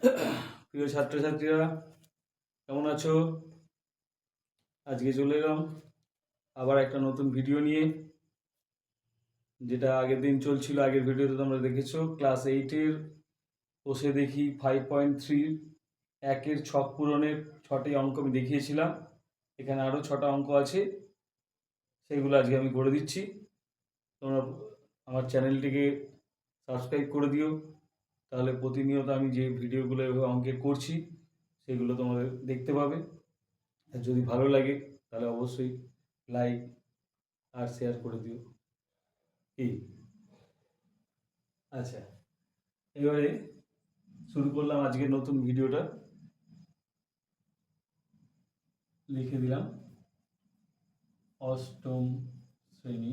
প্রিয় ছাত্রছাত্রীরা, কেমন আছো? আজকে চলে এলাম আবার একটা নতুন ভিডিও নিয়ে, যেটা আগের দিন চলছিল। আগের ভিডিওতে তোমরা দেখেছো ক্লাস 8-এর বসে দেখি 5.3 একের ছক পূরণের 6টি অঙ্ক আমি দেখিয়েছিলাম। এখানে আরও 6টা অঙ্ক আছে, সেগুলো আজকে আমি করে দিচ্ছি। তোমরা আমার চ্যানেলটিকে সাবস্ক্রাইব করে দিও, তাহলে প্রতিনিয়ত আমি যে ভিডিওগুলো এভাবে অঙ্কের করছি সেগুলো তোমরা দেখতে পাবে। আর যদি ভালো লাগে তাহলে অবশ্যই লাইক আর শেয়ার করে দিও। কি আচ্ছা, এবারে শুরু করলাম আজকের নতুন ভিডিওটা। লিখে দিলাম অষ্টম শ্রেণী,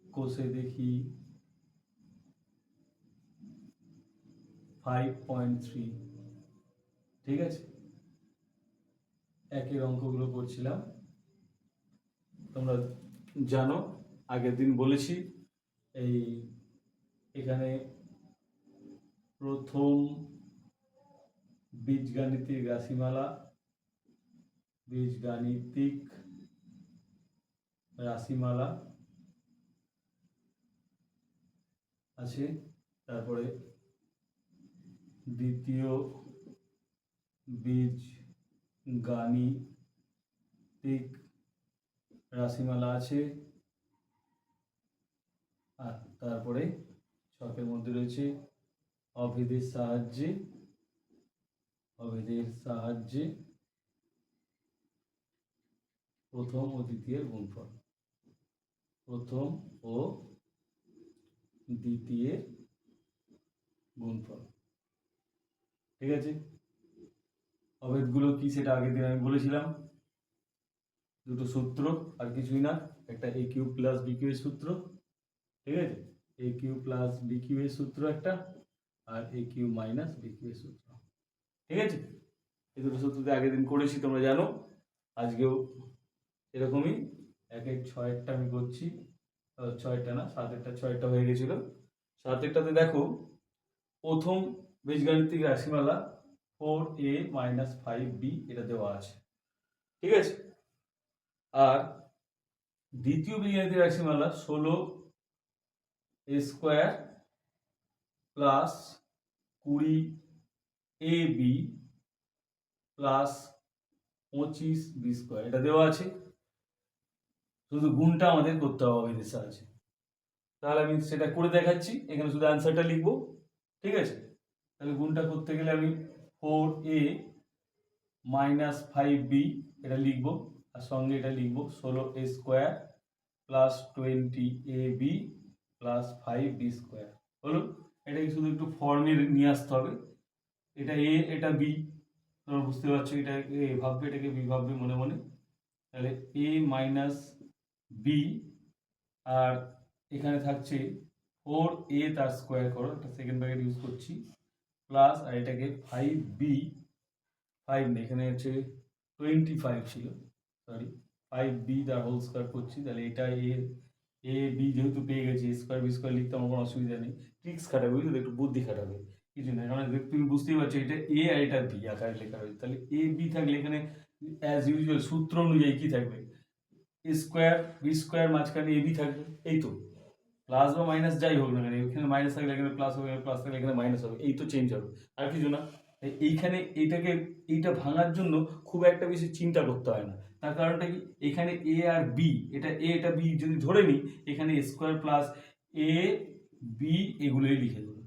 কোষে দেখি 5.3। ঠিক আছে, একের অঙ্কগুলো করছিলাম। তোমরা জানো আগের দিন বলেছি এখানে প্রথম বীজগাণিতিক রাশিমালা, বীজগাণিতিক রাশিমালা আছে। তারপরে দ্বিতীয় বীজগাণিতিক রাশিমালা আছে। আর তারপরে ছকের মধ্যে রয়েছে অভেদের সাহায্যে প্রথম ও দ্বিতীয়ের গুণফল, প্রথম ও দ্বিতীয়ের গুণফল। ঠিক আছে, অভেদগুলো কি সেটা আগের দিন আমি বলেছিলাম। দুটো সূত্র, আর কিছুই না। একটা এ কিউ প্লাস বি কিউ এর সূত্র, ঠিক আছে, এ কিউ প্লাস বি কিউ এর সূত্র একটা, আর এ কিউ মাইনাস বি কিউ এর সূত্র। ঠিক আছে, এই দুটো সূত্রতে আগের দিন করেছি, তোমরা জানো। আজকেও এরকমই 1-6-টা আমি করছি। 6টা না, 7-টা 6টা হয়ে গেছিল। 7-টাতে দেখো প্রথম বীজগাণিতিক রাশিমালা 4a মাইনাস 5b এটা দেওয়া আছে। ঠিক আছে, আর দ্বিতীয় বীজগাণিতিক রাশিমালা 16a square plus 20ab plus 25b square এটা দেওয়া আছে। শুধু গুণটা আমাদের করতে হবে এদের সাহায্যে। তাহলে আমি সেটা করে দেখাচ্ছি, এখানে শুধু অ্যান্সারটা লিখবো। ঠিক আছে, তাহলে গুণটা করতে গেলে আমি 4a মাইনাস 5b এটা লিখবো, আর সঙ্গে এটা লিখবো 16a square plus 20ab plus 5b square. হলো, এটাকে শুধু একটু ফর্মে নিয়ে আসতে হবে। এটা এ, এটা বি, তোমরা বুঝতে পারছো। এটা এ ভাববে, এটাকে বি ভাববে মনে মনে। তাহলে এ মাইনাস বি, আর এখানে থাকছে 4a তার স্কোয়ার করো, একটা সেকেন্ড ব্র্যাকেট ইউজ করছি, প্লাস আর এটাকে 5b, 5 নেই এখানে হচ্ছে 25 ছিল, সরি, 5b তার হোল স্কোয়ার করছি। তাহলে এটা এ বি যেহেতু পেয়ে গেছি, স্কোয়ার বি স্কোয়ার লিখতে আমার কোনো অসুবিধা নেই। ট্রিক্স খাটাবে, বুঝলি, একটু বুদ্ধি খাটাবে, কিছু না। কারণ তুমি বুঝতেই পারছো এটা এ আর এটা বি আকারে লেখা হয়েছে। তাহলে এ বি থাকলে এখানে অ্যাজ ইউজুয়াল সূত্র অনুযায়ী কি থাকবে, এ স্কোয়ার বি স্কোয়ার, মাঝখানে এ বি থাকবে। এই তো, প্লাস বা মাইনাস যাই হোক না কেন, এখানে মাইনাস থাকলে এখানে প্লাস হবে, প্লাস থাকলে এখানে মাইনাস হবে, এই তো চেঞ্জ হবে, আর কিছু না। এইখানে এইটা ভাঙার জন্য খুব একটা বেশি চিন্তা করতে হয় না। তার কারণটা কি, এখানে এ আর বি, এটা এ এটা বি যদি ধরে নিই, এখানে স্কোয়ার প্লাস এ বি এগুলোই লিখে দেবো,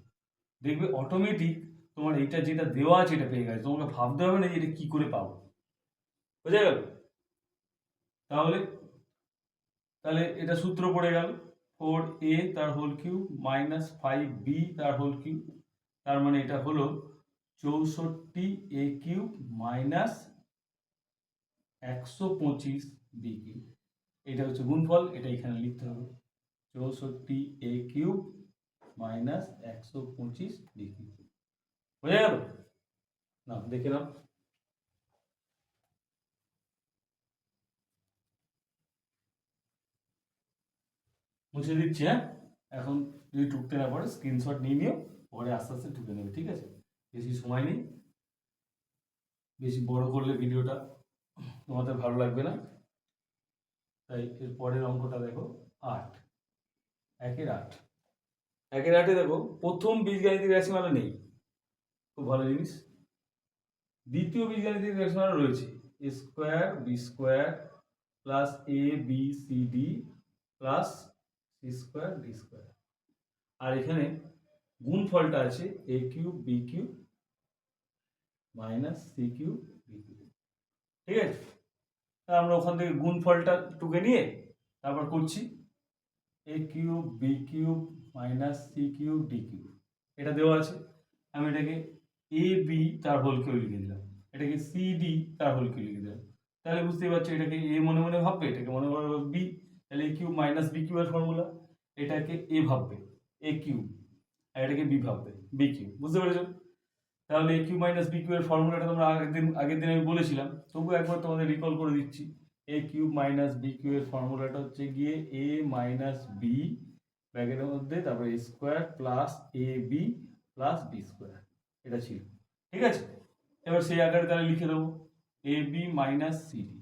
দেখবে অটোমেটিক তোমার এইটা যেটা দেওয়া আছে এটা পেয়ে গেছে। তোমাকে ভাবতে হবে না যে এটা কি করে পাবো। বোঝা গেল? তাহলে তাহলে এটা সূত্র পড়ে গেল 4a তার হোল কিউব মাইনাস 5b তার হোল কিউব। তার মানে এটা হলো 64a cube minus 125b cube. এটা হচ্ছে গুণফল, এটা এখানে লিখতে হবে 64a cube minus 125b cube. বোঝা গেল? না, দেখে নাও। মুছে দিচ্ছি, হ্যাঁ। এখন যদি টুকতে না পারো স্ক্রিনশট নিয়ে নিও, পরে আস্তে আস্তে ঢুকে নেবে, ঠিক আছে? বেশি সময় নেই, বেশি বড় করলে ভিডিওটা তোমাদের ভালো লাগবে না, তাই এর পরের অঙ্কটা দেখো 8, 1/8। 1/8 দেখো প্রথম বীজগাণিতিক রাশিমালা নেই, খুব ভালো জিনিস। দ্বিতীয় বীজগাণিতিক রাশিমালা রয়েছে a square b square plus a b c d plus c square d square. আর এখানে গুণফলটা আছে a cube b cube minus c cube b cube, ঠিক আছে? আমরা ওখান থেকে গুণফলটা টুকে নিয়ে তারপর করছি a cube b cube minus c cube d cube, এটা দেওয়া আছে। আমি এটাকে এ বি তার হোল কিউব লিখে দিলাম, এটাকে সি ডি তার হোল কিউব লিখে দিলাম। তাহলে বুঝতেই পারছো এটাকে এ মনে মনে ভাববে, এটাকে মনে মনে ভাববে বি, তাহলে এ কিউব মাইনাস বি কিউবের ফর্মুলা। এটাকে এ ভাববে এ কিউব, আর এটাকে বি ভাববে বি কিউব, বুঝতে পেরেছো? তাহলে এ কিউব মাইনাস বি কিউবের ফর্মুলাটা তোমরা আগের দিন আমি বলেছিলাম, তবু একবার তোমাদের রিকল করে দিচ্ছি। এ কিউব মাইনাস বি কিউবের ফর্মুলাটা হচ্ছে গিয়ে এ মাইনাস বি ব্র্যাকেটের মধ্যে তারপরে এ square plus a B plus b square, এটা ছিল, ঠিক আছে? এবার সেই আকারে তাহলে লিখে দেবো A B minus C D,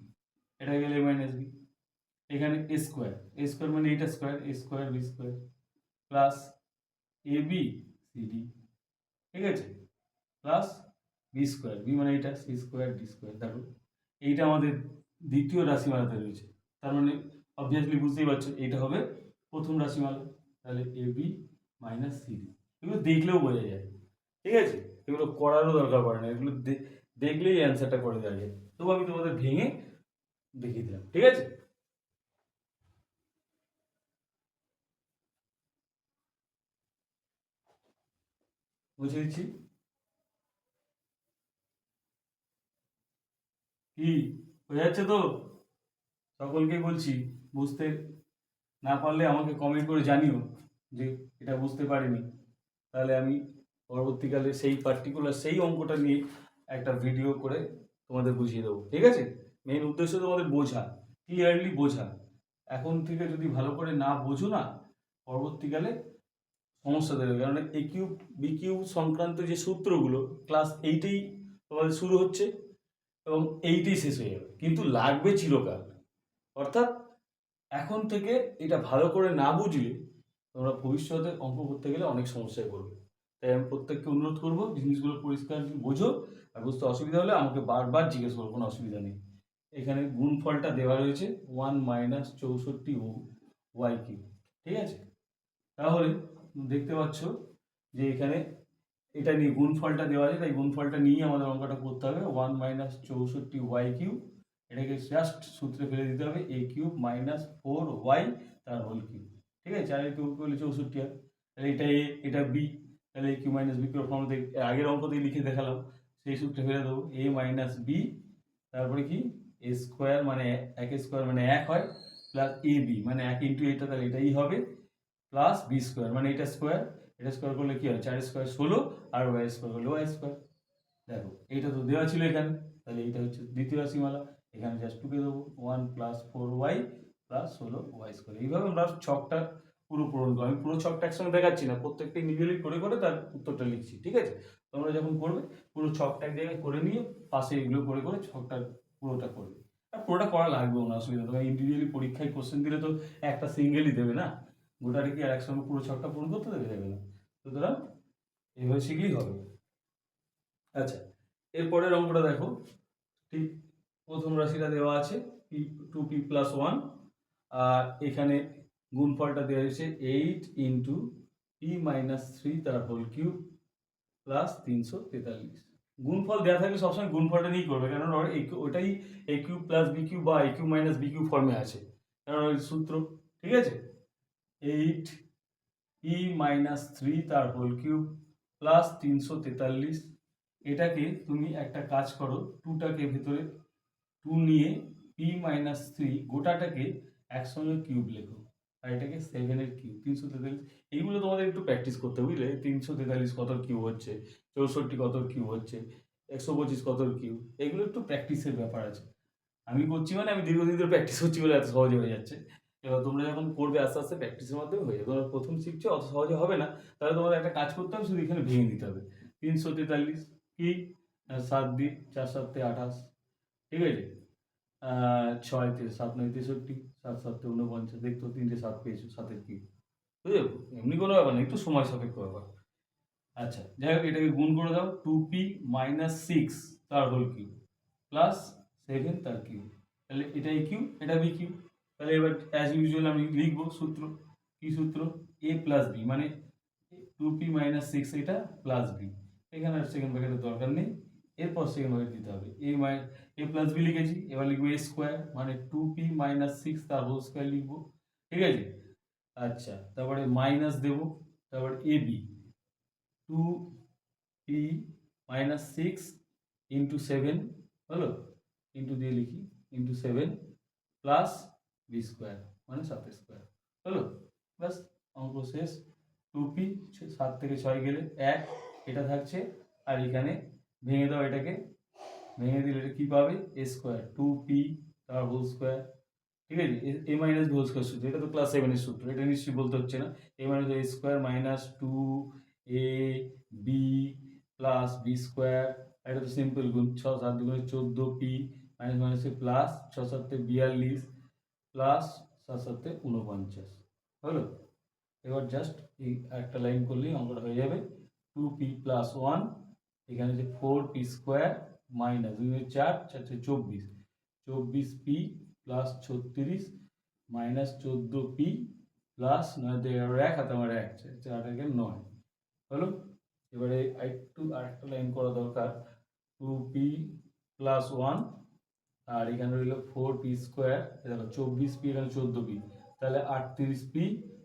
এটা গেলে এ মাইনাস বি, এখানে এ স্কোয়ার মানে এটা square A square b square plus a b c D, ঠিক আছে? প্লাস বি স্কোয়ার, বি মানে এটা, সি স্কোয়ার ডি স্কোয়ার। দেখো এইটা আমাদের দ্বিতীয় রাশিমালাতে রয়েছে, তার মানে অবভিয়াসলি বুঝতেই পারছো এটা হবে প্রথম রাশিমালা। তাহলে A B minus C D, এগুলো দেখলেও বোঝা যায়, ঠিক আছে? এগুলো করারও দরকার পড়ে না, এগুলো দেখলেই অ্যান্সারটা করে দেওয়া যায়। তবু আমি তোমাদের ভেঙে দেখিয়ে দিলাম, ঠিক আছে? বুঝে দিচ্ছি কি বোঝা যাচ্ছে তো? সকলকে বলছি বুঝতে না পারলে আমাকে কমেন্ট করে জানিও যে এটা বুঝতে পারিনি, তাহলে আমি পরবর্তীকালে সেই পার্টিকুলার সেই অঙ্কটা নিয়ে একটা ভিডিও করে তোমাদের বুঝিয়ে দেবো, ঠিক আছে? মেন উদ্দেশ্য তোমাদের বোঝা, ক্লিয়ারলি বোঝা। এখন থেকে যদি ভালো করে না বোঝো না, পরবর্তীকালে সমস্যা দেবে, কারণ এ কিউব বি কিউব সংক্রান্ত যে সূত্রগুলো ক্লাস 8এই তোমাদের শুরু হচ্ছে এবং 8এই শেষ হয়ে যাবে, কিন্তু লাগবে চিরকাল। অর্থাৎ এখন থেকে এটা ভালো করে না বুঝলে তোমরা ভবিষ্যতে অঙ্ক করতে গেলে অনেক সমস্যায় পড়বে। তাই আমি প্রত্যেককে অনুরোধ করবো জিনিসগুলো পরিষ্কার বোঝো, আর বুঝতে অসুবিধা হলে আমাকে বারবার জিজ্ঞেস করো, কোনো অসুবিধা নেই। এখানে গুণফলটা দেওয়া রয়েছে 1 মাইনাস 64 ওয়াই কিউব, ঠিক আছে? তাহলে দেখতে পাচ্ছ যে এখানে এটা নিয়ে গুণফলটা দেওয়া আছে, তাই গুণফলটা নিয়ে আমাদের অঙ্কটা করতে হবে। 1 মাইনাস 64 ওয়াই কিউব, এটাকে জাস্ট সূত্রে ফেলে দিতে হবে এ কিউব মাইনাস 4y তার হোল কিউব, ঠিক আছে? 4 কিউব করলে 64 হয়, তাহলে এটা এ এটা বি, তাহলে a cube minus b cube formula আগের অঙ্কতেই লিখে দেখালাম, সেই সূত্রে ফেলে দেবো এ মাইনাস বি, তারপরে কি এ স্কোয়ার মানে 1 স্কোয়ার মানে 1 হয়, প্লাস এ বি মানে 1 ইন্টু এটা, তাহলে এটাই হবে, প্লাস বি স্কোয়ার মানে এটা স্কোয়ার করলে কি হয় 4 স্কোয়ার 16, আর ওয়াই স্কোয়ার করলে ওয়াই স্কোয়ার। দেখো এইটা তো দেওয়া ছিল এখানে, তাহলে এইটা হচ্ছে দ্বিতীয় রাশিমালা, এখানে জাস্ট টুকে দেবো 1 plus 4y plus 16y square. এইভাবে আমরা ছকটা পুরো পূরণ করবো, আমি পুরো ছকটা একসঙ্গে দেখাচ্ছি না, প্রত্যেকটা নিজেরই করে করে তার উত্তরটা লিখছি, ঠিক আছে? তোমরা যখন করবে পুরো ছকটা এক জায়গায় করে নিয়ে পাশে এগুলো করে করে ছকটা পুরোটা করবে। আর পুরোটা করা লাগবে না, অসুবিধা, তোমার ইন্ডিভিজুয়ালি পরীক্ষায় কোশ্চেন দিলে তো একটা সিঙ্গেলই দেবে না, গোটাটা কি আর একসঙ্গে পুরো ছকটা পূরণ করতে দেবে, যাবে না। সুতরাং এইভাবে শিখলেই হবে। আচ্ছা, এরপরের অঙ্কটা দেখো, ঠিক প্রথম রাশিটা দেওয়া আছে পি 2p প্লাস 1, আর এখানে গুণফলটা দেওয়া হয়েছে 8 ইন্টু পি মাইনাস 3 তার হোল কিউব প্লাস 343। গুণফল দেওয়া থাকলে সবসময় গুণফলটা নিয়েই করবে, কারণ ওটাই এ কিউব প্লাস বি কিউব বা এ কিউব মাইনাস বি কিউব ফর্মে আছে, কারণ ওই সূত্র, ঠিক আছে? 8 পি মাইনাস 3 তার হোল কিউব প্লাস 343। এটাকে তুমি একটা কাজ করো, টুটাকে ভেতরে 2 নিয়ে পি মাইনাস 3 গোটাটাকে একসঙ্গে কিউব লেখো, আর এটাকে 7-এর কিউব 343। এইগুলো তোমাদের একটু প্র্যাকটিস করতে, বুঝলে? 343 কত কিউব হচ্ছে, 64 কত কিউব হচ্ছে, 125 কত কিউব, এগুলো একটু প্র্যাকটিসের ব্যাপার আছে। আমি করছি মানে আমি দীর্ঘদিন ধরে প্র্যাকটিস করছি বলে এত সহজে হয়ে যাচ্ছে, এবার তোমরা যখন করবে আস্তে আস্তে প্র্যাকটিসের মাধ্যমে হয়ে যাবে। তোমরা প্রথম শিখছো, অত সহজে হবে না, তাহলে তোমাদের একটা কাজ করতে হবে, শুধু এখানে ভেঙে দিতে হবে। 343 কি 7 দিয়ে 4 7 28, ঠিক আছে। 6 7 9 63, 7 7 49, দেখতো 3টে 7 পেয়েছো, 7-এর কি বুঝলে, এমনি কোনো ব্যাপার না, একটু সময় সাপেক্ষ ব্যাপার। আচ্ছা যাই হোক, এটাকে গুণ করে দাও, 2p মাইনাস 6 তার হোল কিউব প্লাস 7 তার কিউব, তাহলে এটা এ কিউব, এটা বি কিউব। তাহলে এবার অ্যাজ ইউজুয়াল আমি লিখবো সূত্র, কি সূত্র, a প্লাস বি, মানে 2p মাইনাস 6 এটা প্লাস বি, এখানে আর সেকেন্ড ব্র্যাকেটের দরকার নেই, এরপর সেকেন্ড ব্র্যাকেট দিতে হবে, a প্লাস বি লিখেছি, এবার লিখবো a স্কোয়ার, মানে 2p মাইনাস 6 তার হোল স্কোয়ার লিখবো, ঠিক আছে। আচ্ছা তারপরে মাইনাস দেবো, তারপর A B 2p minus 6 into 7 হলো, ইন্টু দিয়ে লিখি, ইন্টু 7 প্লাস বি স্কোয়ার মানে 7 স্কোয়ার হলো, ব্যাস অঙ্ক শেষ। 2p 7 থেকে 6 গেলে 1, এটা থাকছে, আর এখানে ভেঙে দাও, এটাকে ভেঙে দিলে এটা কী পাবে, এ স্কোয়ার 2p তার হোল স্কোয়ার, ঠিক আছে। এ মাইনাস বি হোল স্কোয়ার সূত্র, এটা তো ক্লাস 7-এর সূত্র, এটা নিশ্চয়ই বলতে হচ্ছে না। A minus a square minus 2a b plus b square, এটা তো সিম্পল গুণ, 6 7 দুগুণে 14p মাইনাস মাইনাসে প্লাস 6 7 42 প্লাস 7 7 49 হলো। এবার জাস্ট এই একটা লাইন করলেই অঙ্কটা হয়ে যাবে, 2p প্লাস 1, এখানে যে 4p square minus 2 4 4 24, 24p plus 36 minus 14p plus 9 দিয়ে 1 হাতে আমার 1 4 একে 9 হলো। এবারে একটু আরেকটা লাইন করা দরকার, 2p প্লাস 1, আর এখানে রইল 4p স্কোয়ার, দেখো 24p এখানে 14p, তাহলে 38p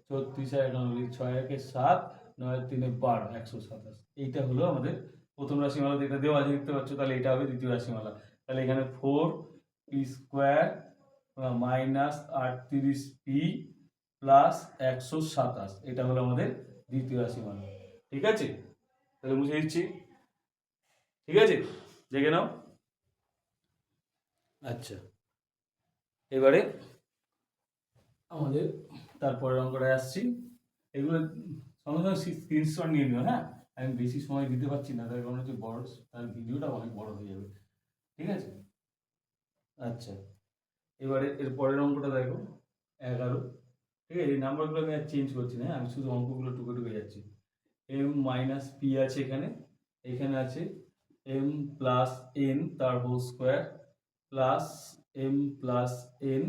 36 আর এখানে 6 একে 7 9 3 12 127, এইটা হলো আমাদের প্রথম রাশিমালা, যেটা দেওয়া আছে দেখতে পাচ্ছ, তাহলে এটা হবে দ্বিতীয় রাশিমালা। তাহলে এখানে 4p square minus 38p plus 127, এটা হলো আমাদের দ্বিতীয় রাশিমালা, ঠিক আছে। তাহলে বুঝে দিচ্ছি, ঠিক আছে, দেখে নাও। আচ্ছা এবারে আমাদের তারপরের অঙ্কটায় আসছি, এগুলো সঙ্গে সঙ্গে স্ক্রিনশট নিয়ে নিও, হ্যাঁ, আমি বেশি সময় দিতে পারছি না, তার কারণ হচ্ছে বড়, তার ভিডিওটা অনেক বড় হয়ে যাবে, ঠিক আছে। আচ্ছা এবারে এর পরের অঙ্কটা দেখো, 11, ঠিক আছে। এই নাম্বারগুলো আমি আর চেঞ্জ করছি না, আমি শুধু অঙ্কগুলো টুকে টুকে যাচ্ছি। এম মাইনাস পি আছে এখানে, এখানে আছে এম প্লাস এন তার whole square plus m plus n,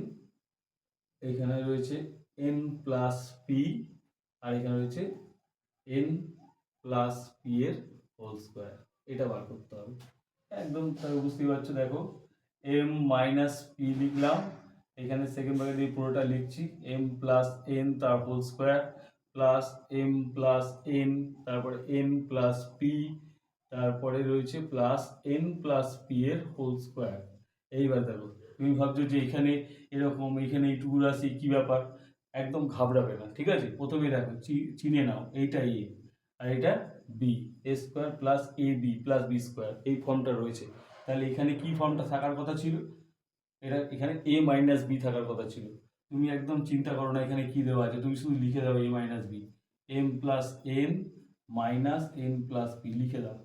এখানে রয়েছে এন প্লাস পি, আর এখানে রয়েছে এন প্লাস পি এর হোল স্কোয়ার, এটা বার করতে হবে একদম, তাহলে বুঝতেই পারছো। দেখো এম মাইনাস পি লিখলাম, এখানে সেকেন্ড ভাগে দিয়ে পুরোটা লিখছি, এম প্লাস এন তার whole square plus m plus n, তারপরে এন প্লাস পি, তারপরে রয়েছে প্লাস এন প্লাস পি এর হোল স্কোয়ার। এইবার দেখো তুমি ভাবছো যে এখানে এরকম, এখানে এইটুকু রাশি কী ব্যাপার, একদম ঘাবড়াবে না, ঠিক আছে। প্রথমে দেখো চিনে নাও, এইটা এ আর এটা B, A square plus a B plus b square, এই ফর্মটা রয়েছে। তাহলে এখানে কি ফর্মটা থাকার কথা ছিল, এটা এখানে এ মাইনাস বি থাকার কথা ছিল। তুমি একদম চিন্তা করো না এখানে কি দেওয়া আছে, তুমি শুধু লিখে দাও a minus b, m plus n minus n plus b লিখে দাও,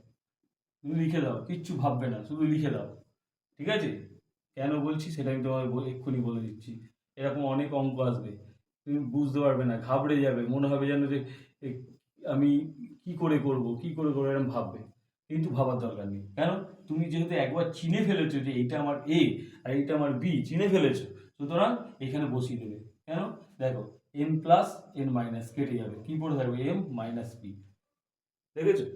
তুমি লিখে দাও, কিচ্ছু ভাববে না, শুধু লিখে দাও, ঠিক আছে। কেন বলছি সেটা আমি তোমায় এক্ষুনি বলে দিচ্ছি, এরকম অনেক অঙ্ক আসবে, তুমি বুঝতে পারবে না, ঘাবড়ে যাবে, মনে হবে যেন যে আমি কি করে করব এরকম ভাববে, কিন্তু ভাবার দরকার নেই। কেন, তুমি যেহেতু একবার চিনে ফেলেছো যে এইটা আমার এ আর এইটা আমার বি, চিনে ফেলেছো, সুতরাং এখানে বসিয়ে দেবে। কেন, দেখো এম প্লাস এন মাইনাস কেটে যাবে, কি পড়ে থাকবে এম মাইনাস বি, দেখেছো।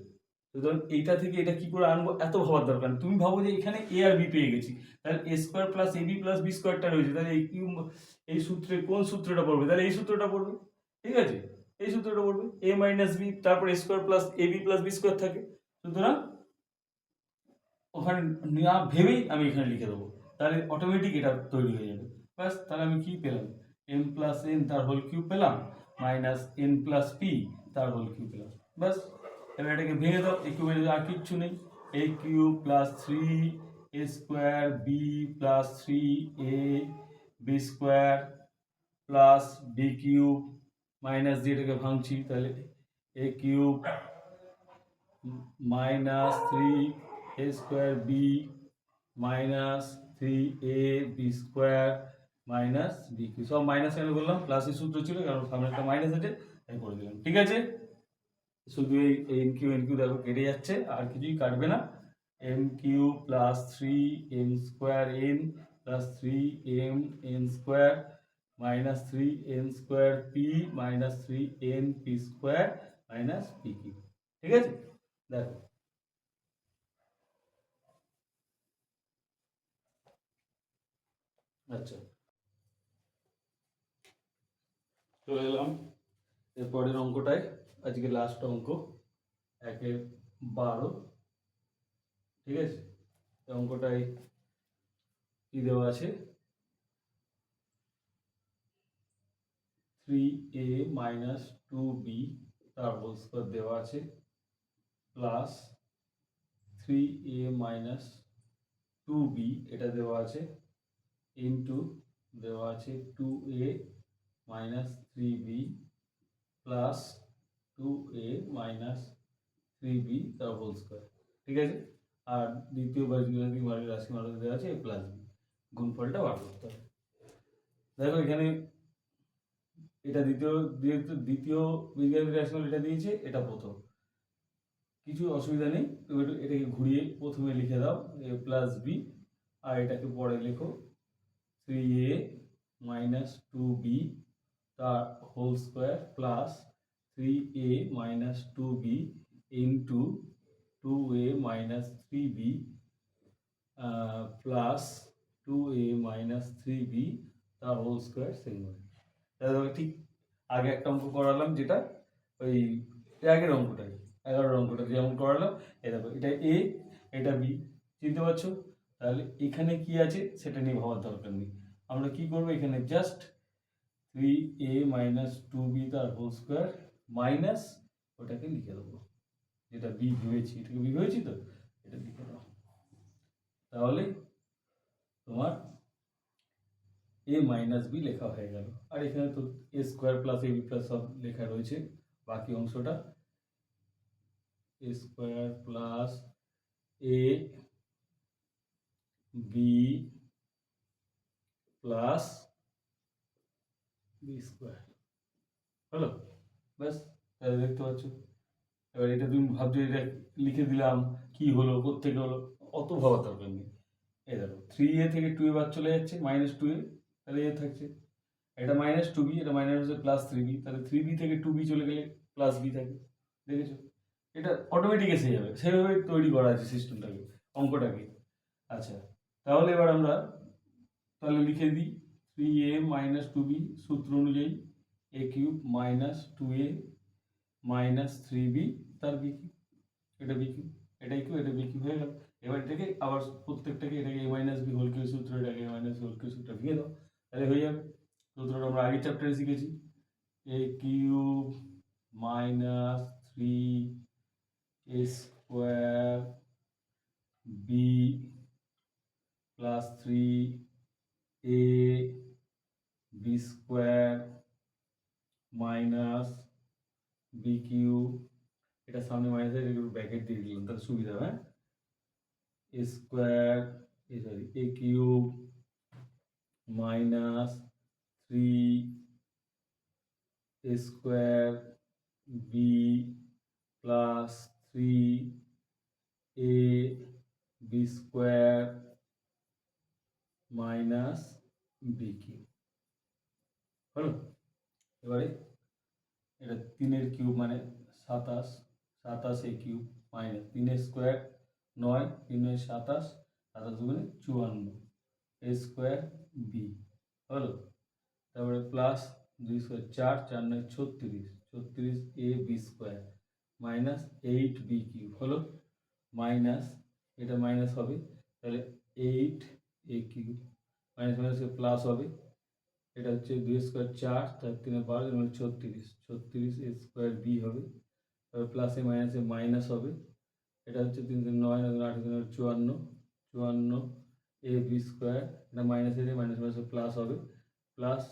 সুতরাং এইটা থেকে এটা কি করে আনবো এত ভাবার দরকার নেই, তুমি ভাবো যে এখানে এ আর বি পেয়ে গেছি, তাহলে এ square plus a B plus B স্কোয়ারটা রয়েছে, তাহলে এই সূত্রে কোন সূত্রটা পড়বে, তাহলে এই সূত্রটা পড়বে, ঠিক আছে, এই সূত্রটা পড়বে, এ মাইনাস বি তারপর এ square plus a B plus b square থাকে, সুতরাং ওখানে না ভেবেই আমি এখানে লিখে দেবো, তাহলে অটোমেটিক এটা তৈরি হয়ে যাবে। ব্যাস, তাহলে আমি কি পেলাম, এম প্লাস এন তার হোল কিউব পেলাম মাইনাস এন প্লাস পি তার হোল কিউব পেলাম, ব্যাস। এবার এটাকে ভেঙে দাও, এ কিউব আর কিচ্ছু নেই, a cube plus 3 a square b plus 3 a b square plus b cube minus দিয়ে এটাকে ভাঙছি, তাহলে a cube minus 3 a square b minus 3 a b square minus b cube. সব মাইনাস কেন করলাম? প্লাসের সূত্র ছিল, কারণ সামনে একটা মাইনাস আছে তাই করে দিলাম। ঠিক আছে, শুধু এই এন কিউ দেখো কেটে যাচ্ছে, আর কিছুই কাটবে না। M q plus 3m square n plus 3m square minus 3n square p minus 3n পি স্কোয়ার মাইনাস পি কিউ। ঠিক আছে, দেখো আচ্ছা চলে এলাম এরপরের অঙ্কটায়, আজকে লাস্ট অঙ্ক 1/12। ঠিক আছে, এই অঙ্কটায় কি দেওয়া আছে? 3a মাইনাস 2b তার হোল স্কোয়ার দেওয়া আছে, প্লাস 3a মাইনাস 2b এটা দেওয়া আছে, ইন্টু দেওয়া আছে 2a minus 3b plus 2a minus 3b তার হোল স্কোয়ার। ঠিক আছে, আর দ্বিতীয় বীজগাণিতিক রাশি মাত্রা দেওয়া আছে a প্লাস b, গুণফলটা বার করতে হবে। দেখো এখানে এটা দ্বিতীয় দ্বিতীয় বীজগাণিতিক রাশিমাল এটা দিয়েছে, এটা প্রথম, কিছু অসুবিধা নেই। তুমি একটু এটাকে ঘুরিয়ে প্রথমে লিখে দাও a প্লাস বি, আর এটাকে পরে লেখো 3a মাইনাস 2b তার whole square plus 3a minus 2b into 2a minus 3b plus 2a minus 3b তার হোল স্কোয়ার সেমভাবে। তাহলে ঠিক আগে একটা অঙ্ক করালাম, যেটা ওই আগের অঙ্কটাই 11 অঙ্কটা যেমন করালাম, এ দেখো এটা এ এটা বি, চিনতে পারছো? তাহলে এখানে কি আছে সেটা নিয়ে ভাবার দরকার নেই। আমরা কি করবো, এখানে জাস্ট 3a মাইনাস 2b তার হোল স্কোয়ার মাইনাস ওটাকে লিখে দেবো, যেটা বি ভেবেছি, এটাকে বি ভেবেছি তো এটা লিখে দাও। তাহলে তোমার a মাইনাস বি লেখা হয়ে গেল। আর এখানে তো a square plus ab plus সব লেখা রয়েছে, বাকি অংশটা a square plus a b plus b square হলো, ব্যাস। তাহলে দেখতে পাচ্ছ, এবার এটা তুমি ভাবছো এটা লিখে দিলাম কি হলো, কোত্থেকে হলো, অত ভাবার দরকার নেই। এই দেখো 3a থেকে 2a বাদ চলে যাচ্ছে, মাইনাস 2a, তাহলে এ থাকছে। এটা মাইনাস 2b, এটা মাইনাস হচ্ছে প্লাস 3b, তাহলে 3b থেকে 2b চলে গেলে প্লাস b থাকে। দেখেছো, এটা অটোমেটিক এসে যাবে, সেভাবে তৈরি করা আছে সিস্টেমটাকে, অঙ্কটাকে। আচ্ছা, তাহলে এবার আমরা তাহলে লিখে দিই 3a মাইনাস 2b সূত্র অনুযায়ী a cube minus 2a minus 3b তার বি কিউব, এটা বি কিউব, এটাই কিউব, এটা বি কিউব হয়ে গেল। এবার এটাকে আবার প্রত্যেকটাকে এটাকে a minus b whole cube সূত্র, এটাকে a মাইনাস হোল কিউব সূত্র ভেঙে দাও, তাহলে হয়ে যাবে। সূত্রটা আমরা আগের চ্যাপ্টারে শিখেছি, a cube minus 3a square b plus 3a b square minus b cube, এটা সামনে মাইনাস আছে, একটু ব্র্যাকেট দিয়ে দিলাম তাহলে সুবিধা হবে। A square sorry a cube minus 3a square b plus 3a b square minus b cube হলো। এবারে এটা 3 কিউব মানে 27, 27 কিউব মাইনাস 3 স্কোয়ার 9, 3 27, 27 দুগুণে 54 এ স্কোয়ার বি হলো। তারপরে plus 2 square 4, 4 9 36, 36 a b square minus 8 b cube হলো, মাইনাস এটা minus হবে, তাহলে 8 a cube minus minus plus হবে, এটা হচ্ছে 2 স্কোয়ার 4, তার 3 12 মানে 36, 36 এ স্কোয়ার বি হবে, তারপর প্লাসে মাইনাসে মাইনাস হবে, এটা হচ্ছে 3 9 8 54, 54 এ বি স্কোয়ার, এটা মাইনাস এ মাইনাস মাইনাসে প্লাস হবে, প্লাস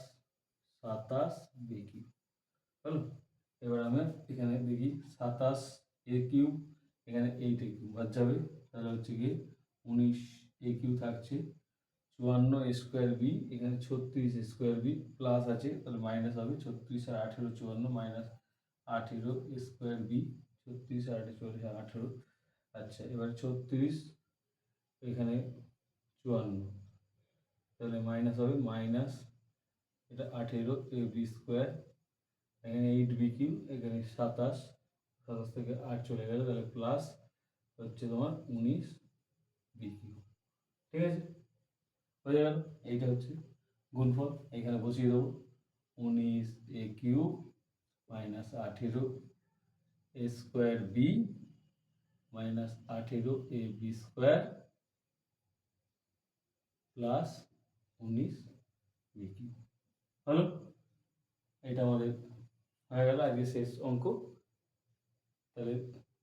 27 বি কিউ হলো। এবার আমরা এখানে দেখি 27 এ কিউব, এখানে 8 এ কিউব বাদ যাবে, তাহলে হচ্ছে গিয়ে 19 এ কিউ থাকছে, 54 স্কোয়ার বি, এখানে 36 স্কোয়ার বি প্লাস আছে, তাহলে মাইনাস হবে 36 আর 18 54 মাইনাস 18 স্কোয়ার বি, 36 আর 18 18। আচ্ছা এবার 36 এখানে 54, তাহলে মাইনাস হবে মাইনাস এটা 18 এ বি স্কোয়ার, এখানে 8 বি কিউ, এখানে 27, 27 থেকে 8 চলে গেল, তাহলে প্লাস হচ্ছে তোমার 19 বি কিউ। ঠিক আছে, হয়ে গেল। এইটা হচ্ছে গুণফল, এখানে বসিয়ে দেবো 19 a cube minus 18 a square b minus 18 a b square plus 19 b cube হলো। এটা আমাদের হয়ে গেল আজকে শেষ অঙ্ক। তাহলে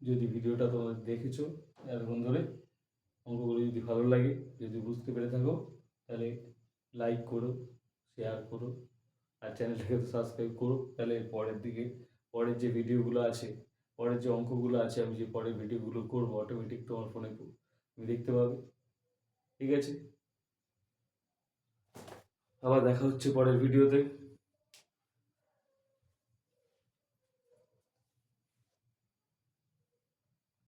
যদি ভিডিওটা তোমরা দেখেছো এতক্ষণ ধরে, অঙ্কগুলো যদি ভালো লাগে, যদি বুঝতে পেরে থাকো, তাহলে লাইক করো, শেয়ার করো, আর চ্যানেলটাকে তো সাবস্ক্রাইব করো। তাহলে পরের যে ভিডিওগুলো আছে, পরের যে অঙ্কগুলো আছে, আমি যে পরের ভিডিওগুলো করবো অটোমেটিক তোমার ফোনে তুমি দেখতে পাবে। ঠিক আছে, আবার দেখা হচ্ছে পরের ভিডিওতে।